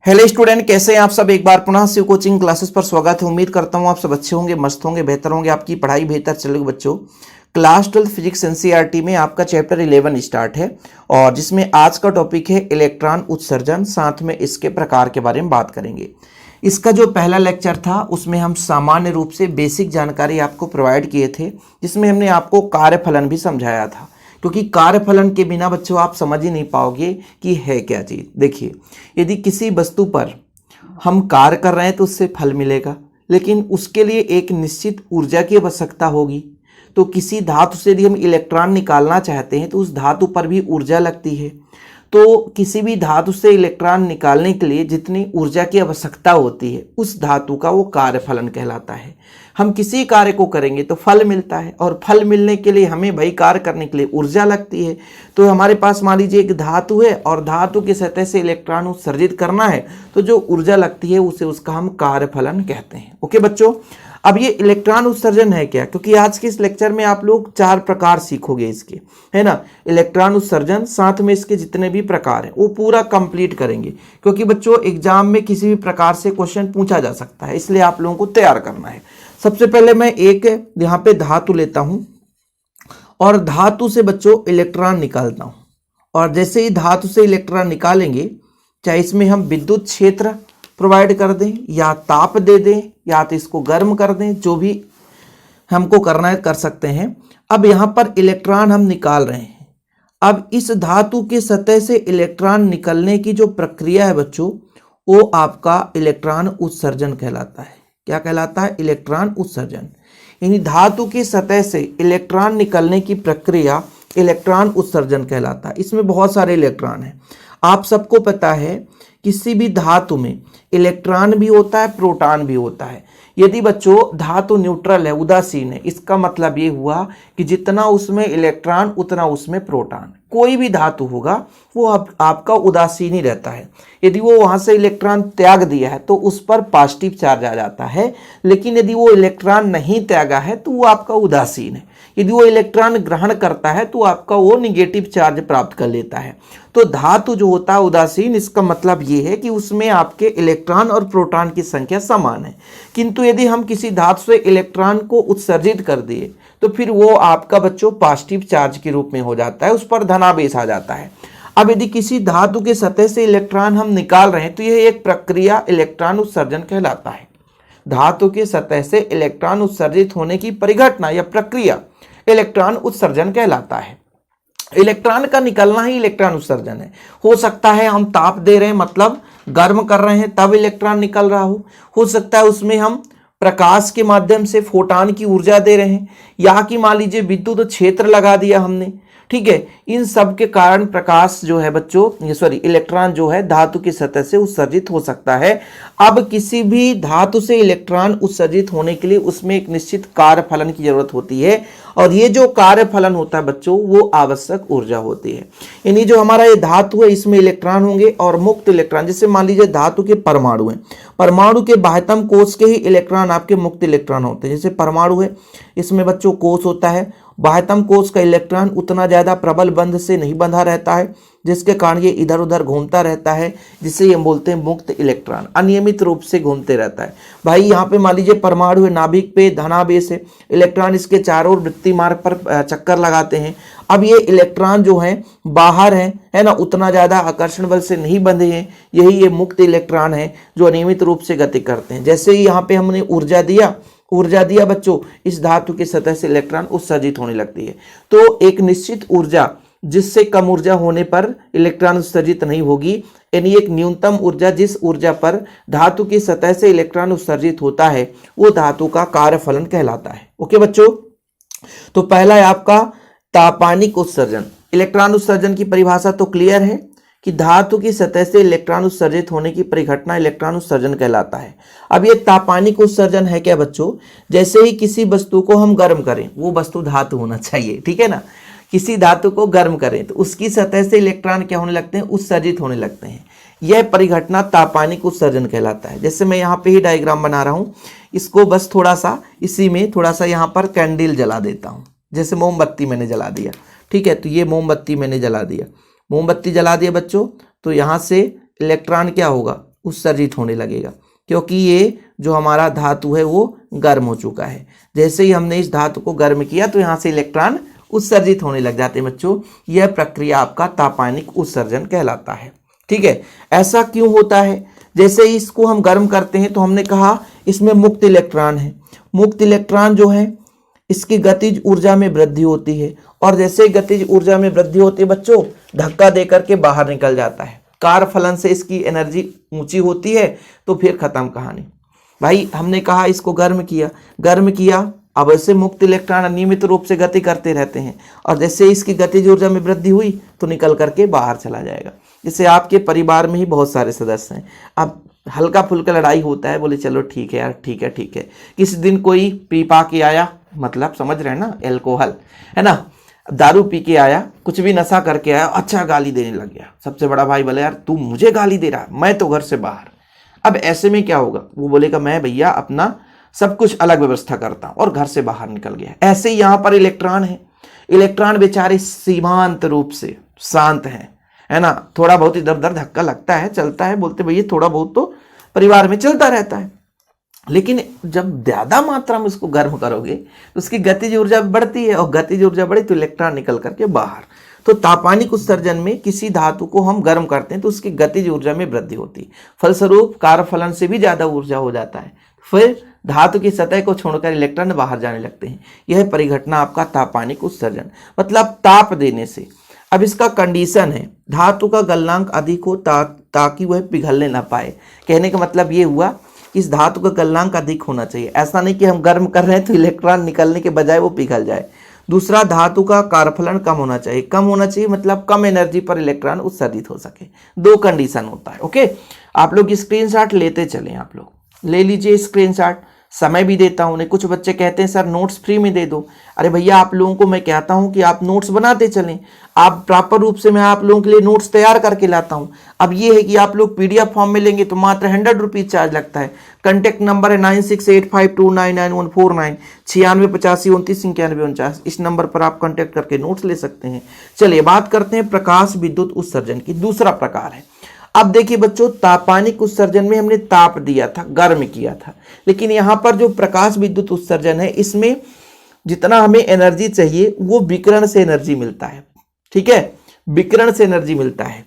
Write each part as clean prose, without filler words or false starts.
Hello student, कैसे हैं आप सब। एक बार पुनः शिव कोचिंग क्लासेस पर स्वागत है। उम्मीद करता हूं आप सब अच्छे होंगे, मस्त होंगे, बेहतर होंगे, आपकी पढ़ाई बेहतर चलेगी। बच्चों, क्लास 12 फिजिक्स एनसीईआरटी में आपका चैप्टर 11 स्टार्ट है और जिसमें आज का टॉपिक है इलेक्ट्रॉन उत्सर्जन। साथ में इसके प्रकार के बारे में बात करेंगे। इसका जो पहला लेक्चर था उसमें हम सामान्य रूप से बेसिक जानकारी आपको प्रोवाइड किए थे, जिसमें हमने आपको कार्यफलन भी समझाया था, क्योंकि कार्यफलन के बिना बच्चों आप समझ ही नहीं पाओगे कि है क्या चीज़। देखिए, यदि किसी वस्तु पर हम कार्य कर रहे हैं तो उससे फल मिलेगा, लेकिन उसके लिए एक निश्चित ऊर्जा की आवश्यकता होगी। तो किसी धातु से यदि हम इलेक्ट्रॉन निकालना चाहते हैं तो उस धातु पर भी ऊर्जा लगती है। तो किसी भी धातु से इलेक्ट्रॉन निकालने के लिए जितनी ऊर्जा की आवश्यकता होती है उस धातु का वो कार्यफलन कहलाता है। हम किसी कार्य को करेंगे तो फल मिलता है, और फल मिलने के लिए हमें भाई कार्य करने के लिए ऊर्जा लगती है। तो हमारे पास मान लीजिए एक धातु है और धातु की सतह से इलेक्ट्रॉन उत्सर्जित करना है, तो जो ऊर्जा लगती है उसे उसका हम कार्यफलन कहते हैं। ओके बच्चों, अब ये इलेक्ट्रॉन उत्सर्जन है क्या, क्योंकि आज के इस लेक्चर में आप लोग 4 प्रकार सीखोगे इसके, है ना। इलेक्ट्रॉन उत्सर्जन साथ में इसके जितने भी प्रकार हैं वो पूरा कंप्लीट करेंगे, क्योंकि बच्चों एग्जाम में किसी भी प्रकार से क्वेश्चन पूछा जा सकता है, इसलिए आप लोगों को तैयार करना है। सबसे पहले मैं एक यहाँ पे धातु लेता हूं और धातु से बच्चों इलेक्ट्रॉन निकालता हूं। और जैसे ही धातु से इलेक्ट्रॉन निकालेंगे, चाहे इसमें हम विद्युत क्षेत्र प्रोवाइड कर दें या ताप दे दें या तो इसको गर्म कर दें, जो भी हमको करना है कर सकते हैं। अब यहाँ पर इलेक्ट्रॉन हम निकाल रहे हैं। अब इस धातु के सतह से इलेक्ट्रॉन निकलने की जो प्रक्रिया है बच्चों, वो आपका इलेक्ट्रॉन उत्सर्जन कहलाता है। क्या कहलाता है? इलेक्ट्रॉन उत्सर्जन। यानी धातु की सतह से इलेक्ट्रॉन निकलने की प्रक्रिया इलेक्ट्रॉन उत्सर्जन कहलाता है। इसमें बहुत सारे इलेक्ट्रॉन हैं। आप सबको पता है किसी भी धातु में इलेक्ट्रॉन भी होता है, प्रोटॉन भी होता है। यदि बच्चों धातु न्यूट्रल है, उदासीन है, इसका मतलब ये हुआ कि जितना उसमें इलेक्ट्रॉन उतना उसमें प्रोटॉन। कोई भी धातु होगा वो आपका उदासीन ही रहता है। यदि वो वहां से इलेक्ट्रॉन त्याग दिया है तो उस पर पॉजिटिव चार्ज आ जाता है, लेकिन यदि वो इलेक्ट्रॉन नहीं त्यागा है तो वो आपका उदासीन है। यदि वो इलेक्ट्रॉन ग्रहण करता है तो आपका वो निगेटिव चार्ज प्राप्त कर लेता है। तो धातु जो होता है उदासीन, इसका मतलब ये है कि उसमें आपके इलेक्ट्रॉन और प्रोटॉन की संख्या समान है। किंतु यदि हम किसी धातु से इलेक्ट्रॉन को उत्सर्जित कर दिए तो फिर वो आपका बच्चों पॉजिटिव चार्ज के रूप में हो जाता है, उस पर धनावेश आ जाता है। अब यदि किसी धातु के सतह से इलेक्ट्रॉन हम निकाल रहे हैं तो यह एक प्रक्रिया इलेक्ट्रॉन उत्सर्जन कहलाता है। धातु के सतह से इलेक्ट्रॉन उत्सर्जित होने की परिघटना या प्रक्रिया इलेक्ट्रॉन उत्सर्जन कहलाता है। इलेक्ट्रॉन का निकलना ही इलेक्ट्रॉन उत्सर्जन है। हो सकता है हम ताप दे रहे हैं, मतलब गर्म कर रहे हैं, तब इलेक्ट्रॉन निकल रहा हो सकता है उसमें हम प्रकाश के माध्यम से फोटॉन की ऊर्जा दे रहे हैं, या कि मान लीजिए विद्युत क्षेत्र लगा दिया हमने, ठीक है। इन सब के कारण प्रकाश जो है बच्चों, इलेक्ट्रॉन जो है धातु की सतह से उत्सर्जित हो सकता है। अब किसी भी धातु से इलेक्ट्रॉन उत्सर्जित होने के लिए उसमें एक निश्चित कार्यफलन की जरूरत होती है, और ये जो कार्यफलन होता है बच्चों वो आवश्यक ऊर्जा होती है। यानी जो हमारा ये धातु है इसमें इलेक्ट्रॉन होंगे और मुक्त इलेक्ट्रॉन, जैसे मान लीजिए धातु के परमाणु हैं, परमाणु के बाह्यतम कोश के ही इलेक्ट्रॉन आपके मुक्त इलेक्ट्रॉन होते हैं। जैसे परमाणु है, इसमें बच्चों कोश होता है, बाह्यतम कोश का इलेक्ट्रॉन उतना ज्यादा प्रबल बंध से नहीं बंधा रहता है, जिसके कारण ये इधर उधर घूमता रहता है, जिसे ये बोलते हैं मुक्त इलेक्ट्रॉन। अनियमित रूप से घूमते रहता है। भाई यहाँ पे मान लीजिए परमाणु है, नाभिक पे धनावेश है, इलेक्ट्रॉन इसके चारों ओर वृत्तीय मार्ग पर चक्कर लगाते हैं। अब ये इलेक्ट्रॉन जो है बाहर है ना, उतना ज्यादा आकर्षण बल से नहीं बंधे हैं। यही ये मुक्त इलेक्ट्रॉन है जो अनियमित रूप से गति करते हैं। जैसे ही यहाँ पे हमने ऊर्जा दिया बच्चों, इस धातु की सतह से इलेक्ट्रॉन उत्सर्जित होने लगती है। तो एक निश्चित ऊर्जा, जिससे कम ऊर्जा होने पर इलेक्ट्रॉन उत्सर्जित नहीं होगी, यानी एक न्यूनतम ऊर्जा, जिस ऊर्जा पर धातु की सतह से इलेक्ट्रॉन उत्सर्जित होता है वो धातु का कार्यफलन कहलाता है। ओके बच्चों, तो पहला है आपका तापानिक उत्सर्जन। इलेक्ट्रॉन उत्सर्जन की परिभाषा तो क्लियर है कि धातु की सतह से इलेक्ट्रॉन उत्सर्जित होने की परिघटना इलेक्ट्रॉन उत्सर्जन कहलाता है। अब ये तापानिक उत्सर्जन है क्या बच्चों? जैसे ही किसी वस्तु को हम गर्म करें, वो वस्तु धातु होना चाहिए, ठीक है ना। किसी धातु को गर्म करें तो उसकी सतह से इलेक्ट्रॉन क्या होने लगते हैं? उत्सर्जित होने लगते हैं। यह परिघटना तापानिक उत्सर्जन कहलाता है। जैसे मैं यहाँ पे ही डायग्राम बना रहा हूँ, इसको बस थोड़ा सा इसी में थोड़ा सा यहाँ पर कैंडल जला देता हूँ। जैसे मोमबत्ती मैंने जला दिया, ठीक है, तो ये मोमबत्ती मैंने जला दिया, मोमबत्ती जला दिया बच्चों, तो यहाँ से इलेक्ट्रॉन क्या होगा? उत्सर्जित होने लगेगा, क्योंकि ये जो हमारा धातु है वो गर्म हो चुका है। जैसे ही हमने इस धातु को गर्म किया तो यहाँ से इलेक्ट्रॉन उत्सर्जित होने लग जाते हैं बच्चों। यह प्रक्रिया आपका तापानिक उत्सर्जन कहलाता है। ठीक है, ऐसा क्यों होता है? जैसे ही इसको हम गर्म करते हैं तो हमने कहा इसमें मुक्त इलेक्ट्रॉन है। मुक्त इलेक्ट्रॉन जो है इसकी गतिज ऊर्जा में वृद्धि होती है, और जैसे गतिज ऊर्जा में वृद्धि होती है बच्चों, धक्का देकर के बाहर निकल जाता है। कार फलन से इसकी एनर्जी ऊंची होती है, तो फिर खत्म कहानी। भाई हमने कहा इसको गर्म किया, अब ऐसे मुक्त इलेक्ट्रॉन अनियमित रूप से गति करते रहते हैं, और जैसे इसकी गतिज ऊर्जा में वृद्धि हुई तो निकल करके बाहर चला जाएगा। जैसे आपके परिवार में ही बहुत सारे सदस्य हैं, अब हल्का फुल्का लड़ाई होता है, बोले चलो ठीक है यार, ठीक है। किसी दिन कोई पी पा के आया, मतलब समझ रहे हैं ना, एल्कोहल है ना, दारू पी के आया, कुछ भी नशा करके आया, अच्छा गाली देने लग गया। सबसे बड़ा भाई बोले यार तू मुझे गाली दे रहा, मैं तो घर से बाहर। अब ऐसे में क्या होगा? वो बोलेगा मैं भैया अपना सब कुछ अलग व्यवस्था करता हूं, और घर से बाहर निकल गया। ऐसे ही यहां पर इलेक्ट्रॉन है। इलेक्ट्रॉन बेचारे सीमांत रूप से शांत हैं, है ना, थोड़ा बहुत इधर उधर धक्का लगता है, चलता है, बोलते भैया थोड़ा बहुत तो परिवार में चलता रहता है। लेकिन जब ज्यादा मात्रा में उसको गर्म करोगे तो उसकी गतिज ऊर्जा बढ़ती है, और गतिज ऊर्जा बढ़ी तो इलेक्ट्रॉन निकल करके बाहर। तो तापानिक उत्सर्जन में किसी धातु को हम गर्म करते हैं तो उसकी गतिज ऊर्जा में वृद्धि होती है, फलस्वरूप कार्यफलन से भी ज्यादा ऊर्जा हो जाता है। फिर धातु की सतह को छोड़कर इलेक्ट्रॉन बाहर जाने लगते हैं। यह परिघटना आपका तापानिक उत्सर्जन, मतलब ताप देने से। अब इसका कंडीशन है धातु का गलनांक अधिक हो ताकि वह पिघलने ना पाए। कहने का मतलब ये हुआ इस धातु का गलनांक अधिक होना चाहिए। ऐसा नहीं कि हम गर्म कर रहे हैं तो इलेक्ट्रॉन निकलने के बजाय वो पिघल जाए। दूसरा, धातु का कार्यफलन कम होना चाहिए। कम होना चाहिए मतलब कम एनर्जी पर इलेक्ट्रॉन उत्सर्जित हो सके। दो कंडीशन होता है। ओके, आप लोग स्क्रीनशॉट लेते चलें, आप लोग ले लीजिए स्क्रीनशॉट। समय भी देता हूं। कुछ बच्चे कहते हैं सर नोट्स फ्री में दे दो। अरे भैया आप लोगों को मैं कहता हूं कि आप नोट्स बनाते चलें, आप प्रॉपर रूप से मैं आप लोगों के लिए नोट्स तैयार करके लाता हूं। अब ये है कि आप लोग पीडीएफ फॉर्म में लेंगे तो मात्र 100 रुपीज चार्ज लगता है। कॉन्टैक्ट नंबर है 9685299149, 9685292949। इस नंबर पर आप कॉन्टैक्ट करके नोट्स ले सकते हैं। चलिए बात करते हैं प्रकाश विद्युत उत्सर्जन की। दूसरा प्रकार है। अब देखिए बच्चों, तापानिक उत्सर्जन में हमने ताप दिया था, गर्म किया था, लेकिन यहां पर जो प्रकाश विद्युत उत्सर्जन है इसमें जितना हमें एनर्जी चाहिए वो विकिरण से एनर्जी मिलता है। ठीक है, विकिरण से एनर्जी मिलता है।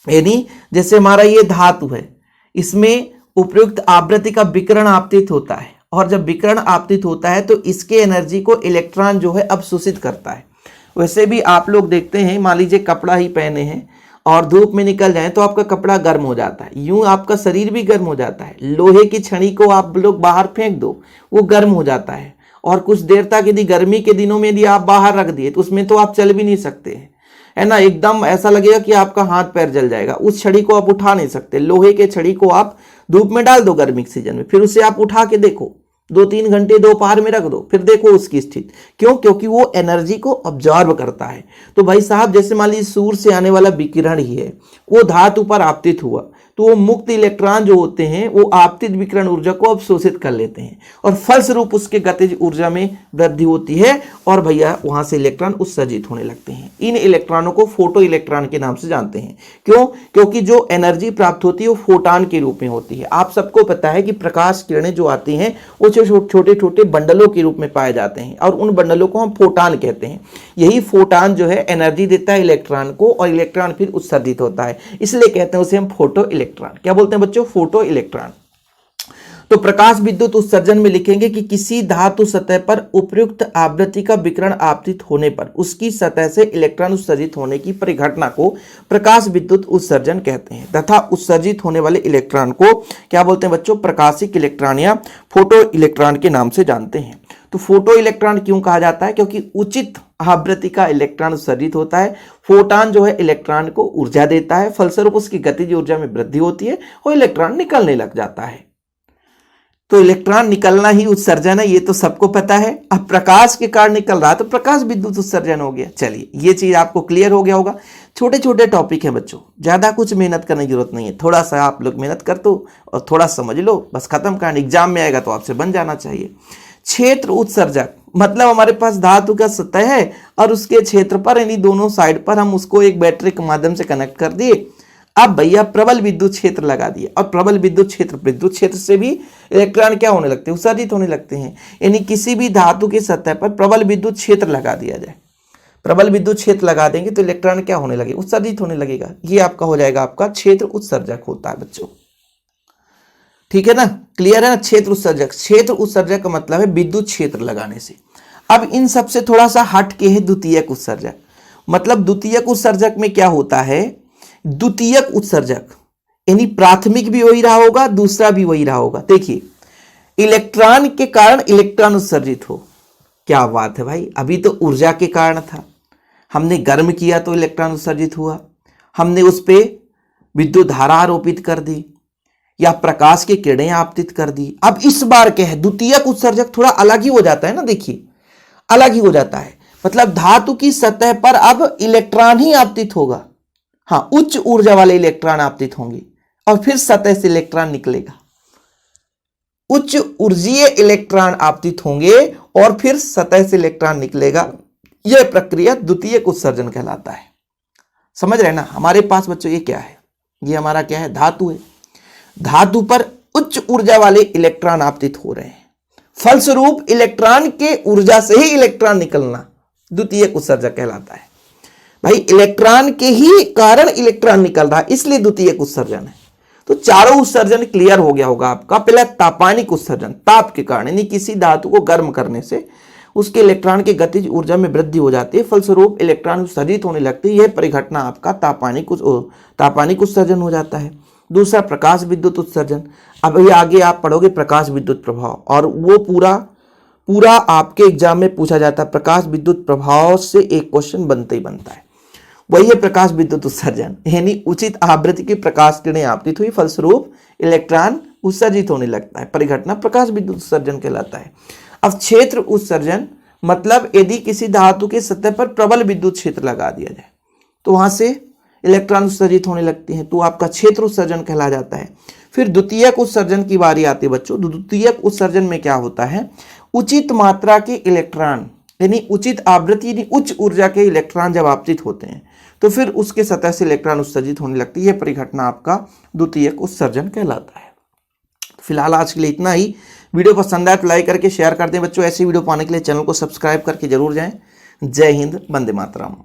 यानी जैसे हमारा ये धातु है, इसमें उपयुक्त आवृत्ति का विकिरण आपतित होता है, और जब विकिरण आपतित होता है तो इसके एनर्जी को इलेक्ट्रॉन जो है अवशोषित करता है। वैसे भी आप लोग देखते हैं, मान लीजिए कपड़ा ही पहने हैं और धूप में निकल जाए तो आपका कपड़ा गर्म हो जाता है, यूं आपका शरीर भी गर्म हो जाता है। लोहे की छड़ी को आप लोग बाहर फेंक दो, वो गर्म हो जाता है, और कुछ देर तक यदि गर्मी के दिनों में यदि आप बाहर रख दिए तो उसमें तो आप चल भी नहीं सकते हैं, है ना। एकदम ऐसा लगेगा कि आपका हाथ पैर जल जाएगा। उस छड़ी को आप उठा नहीं सकते। लोहे के छड़ी को आप धूप में डाल दो गर्मी के सीजन में, फिर उसे आप उठा के देखो, 2-3 घंटे दोपहर में रख दो, फिर देखो उसकी स्थिति। क्यों? क्योंकि वो एनर्जी को ऑब्जॉर्व करता है। तो भाई साहब, जैसे मान लीजिए सूर्य से आने वाला विकिरण ही है, वो धातु पर आपतित हुआ तो वो मुक्त इलेक्ट्रॉन जो होते हैं वो आपतित विकिरण ऊर्जा को अवशोषित कर लेते हैं, और फलस्वरूप उसके गतिज ऊर्जा में वृद्धि होती है, और भैया वहां से इलेक्ट्रॉन उत्सर्जित होने लगते हैं। इन इलेक्ट्रॉनों को फोटो इलेक्ट्रॉन के नाम से जानते हैं। क्यों? क्योंकि जो एनर्जी प्राप्त होती है वो फोटॉन के रूप में होती है। आप सबको पता है कि प्रकाश किरणें जो आती हैं वो छोटे छोटे बंडलों के रूप में पाए जाते हैं, और उन बंडलों को हम फोटॉन कहते हैं। यही फोटॉन जो है एनर्जी देता है इलेक्ट्रॉन को, और इलेक्ट्रॉन फिर उत्सर्जित होता है, इसलिए कहते हैं उसे हम फोटो इलेक्ट्रॉन। क्या बोलते हैं बच्चों? Photo electron. तो प्रकाश विद्युत उत्सर्जन में लिखेंगे कि किसी धातु सतह पर उपयुक्त आवृत्ति का विकिरण आपतित होने पर उसकी सतह से इलेक्ट्रॉन उत्सर्जित होने की परिघटना को प्रकाश विद्युत उत्सर्जन कहते हैं, तथा उत्सर्जित होने वाले इलेक्ट्रॉन को क्या बोलते हैं बच्चों? प्रकाशिक इलेक्ट्रॉन या फोटो इलेक्ट्रॉन के नाम से जानते हैं। तो फोटो इलेक्ट्रॉन क्यों कहा जाता है? क्योंकि उचित आवृत्ति का इलेक्ट्रॉन उत्सर्जित होता है। फोटॉन जो है इलेक्ट्रॉन को ऊर्जा देता है, फलस्वरूप उसकी गतिज ऊर्जा में वृद्धि होती है और इलेक्ट्रॉन निकलने लग जाता है। तो इलेक्ट्रॉन निकलना ही उत्सर्जन है, ये तो सबको पता है। अब प्रकाश के कारण निकल रहा है तो प्रकाश विद्युत उत्सर्जन हो गया। चलिए ये चीज आपको क्लियर हो गया होगा। छोटे छोटे टॉपिक है बच्चों, ज्यादा कुछ मेहनत करने की जरूरत नहीं है। थोड़ा सा आप लोग मेहनत कर दो और थोड़ा समझ लो, बस खत्म करना। एग्जाम में आएगा तो आपसे बन जाना चाहिए। क्षेत्र उत्सर्जक मतलब हमारे पास धातु का सतह है और उसके क्षेत्र पर यानी दोनों साइड पर हम उसको एक बैटरी के माध्यम से कनेक्ट कर दिए। अब भैया प्रबल विद्युत क्षेत्र लगा दिया, और प्रबल विद्युत क्षेत्र से भी इलेक्ट्रॉन क्या होने लगते हैं, उत्सर्जित होने लगते हैं। यानी किसी भी धातु की सतह पर प्रबल विद्युत क्षेत्र लगा दिया जाए, प्रबल विद्युत क्षेत्र लगा देंगे तो इलेक्ट्रॉन क्या होने लगेगा, उत्सर्जित होने लगेगा। ये आपका हो जाएगा, आपका क्षेत्र उत्सर्जक होता है बच्चों, ठीक है ना, क्लियर है ना। क्षेत्र उत्सर्जक का मतलब है विद्युत क्षेत्र लगाने से। अब इन सब से थोड़ा सा हट के है द्वितीयक उत्सर्जक। मतलब द्वितीयक उत्सर्जक में क्या होता है, द्वितीयक उत्सर्जक यानी प्राथमिक भी वही रहा होगा, दूसरा भी वही रहा होगा। देखिए, इलेक्ट्रॉन के कारण इलेक्ट्रॉन उत्सर्जित हो, क्या बात है भाई। अभी तो ऊर्जा के कारण था, हमने गर्म किया तो इलेक्ट्रॉन उत्सर्जित हुआ, हमने उस पर विद्युत धारा आरोपित कर दी या प्रकाश की किरणें आपतित कर दी। अब इस बार क्या है, द्वितीयक उत्सर्जक थोड़ा अलग ही हो जाता है ना, देखिए अलग ही हो जाता है। मतलब धातु की सतह पर अब इलेक्ट्रॉन ही आपतित होगा, हाँ, उच्च ऊर्जा वाले इलेक्ट्रॉन आपतित होंगे और फिर सतह से इलेक्ट्रॉन निकलेगा। उच्च ऊर्जीय इलेक्ट्रॉन आपतित होंगे और फिर सतह से इलेक्ट्रॉन निकलेगा। यह प्रक्रिया द्वितीयक उत्सर्जन कहलाता है। समझ रहे ना। हमारे पास बच्चों ये क्या है, ये हमारा क्या है, धातु है। धातु पर उच्च ऊर्जा वाले इलेक्ट्रॉन आपतित हो रहे हैं, फलस्वरूप इलेक्ट्रॉन के ऊर्जा से ही इलेक्ट्रॉन निकलना द्वितीयक उत्सर्जक कहलाता है। भाई इलेक्ट्रॉन के ही कारण इलेक्ट्रॉन निकल रहा है, इसलिए द्वितीयक उत्सर्जन है। तो चारों उत्सर्जन क्लियर हो गया होगा आपका। पहला तापानिक उत्सर्जन, ताप के कारण यानी किसी धातु को गर्म करने से उसके इलेक्ट्रॉन की गतिज ऊर्जा में वृद्धि हो जाती है, फलस्वरूप इलेक्ट्रॉन उत्सर्जित होने लगते हैं। यह परिघटना आपका तापानिक उत्सर्जन हो जाता है। दूसरा प्रकाश विद्युत उत्सर्जन। अब ये आगे आप पढ़ोगे प्रकाश विद्युत प्रभाव, और वो पूरा आपके एग्जाम में पूछा जाता है। प्रकाश विद्युत प्रभाव से एक क्वेश्चन बनता ही बनता है, वही है प्रकाश विद्युत उत्सर्जन। यानी उचित आवृत्ति की प्रकाश किरणें आपतित हुई, फलस्वरूप इलेक्ट्रॉन उत्सर्जित होने लगता है। परिघटना प्रकाश विद्युत उत्सर्जन कहलाता है। अब क्षेत्र उत्सर्जन मतलब यदि किसी धातु के सतह पर प्रबल विद्युत क्षेत्र लगा दिया जाए तो वहां से इलेक्ट्रॉन उत्सर्जित होने लगते हैं, तो आपका क्षेत्र उत्सर्जन कहला जाता है। फिर द्वितीयक उत्सर्जन की बारी आती है बच्चों। द्वितीयक उत्सर्जन में क्या होता है, उचित मात्रा के इलेक्ट्रॉन यानी उचित आवृत्ति यानी उच्च ऊर्जा के इलेक्ट्रॉन जब आपतित होते हैं तो फिर उसके सतह से इलेक्ट्रॉन उत्सर्जित होने लगती है। यह परिघटना आपका द्वितीयक उत्सर्जन कहलाता है। फिलहाल आज के लिए इतना ही। वीडियो पसंद आए तो लाइक करके शेयर कर दें बच्चों। ऐसी वीडियो पाने के लिए चैनल को सब्सक्राइब करके जरूर जाएं। जय हिंद, वंदे मातरम।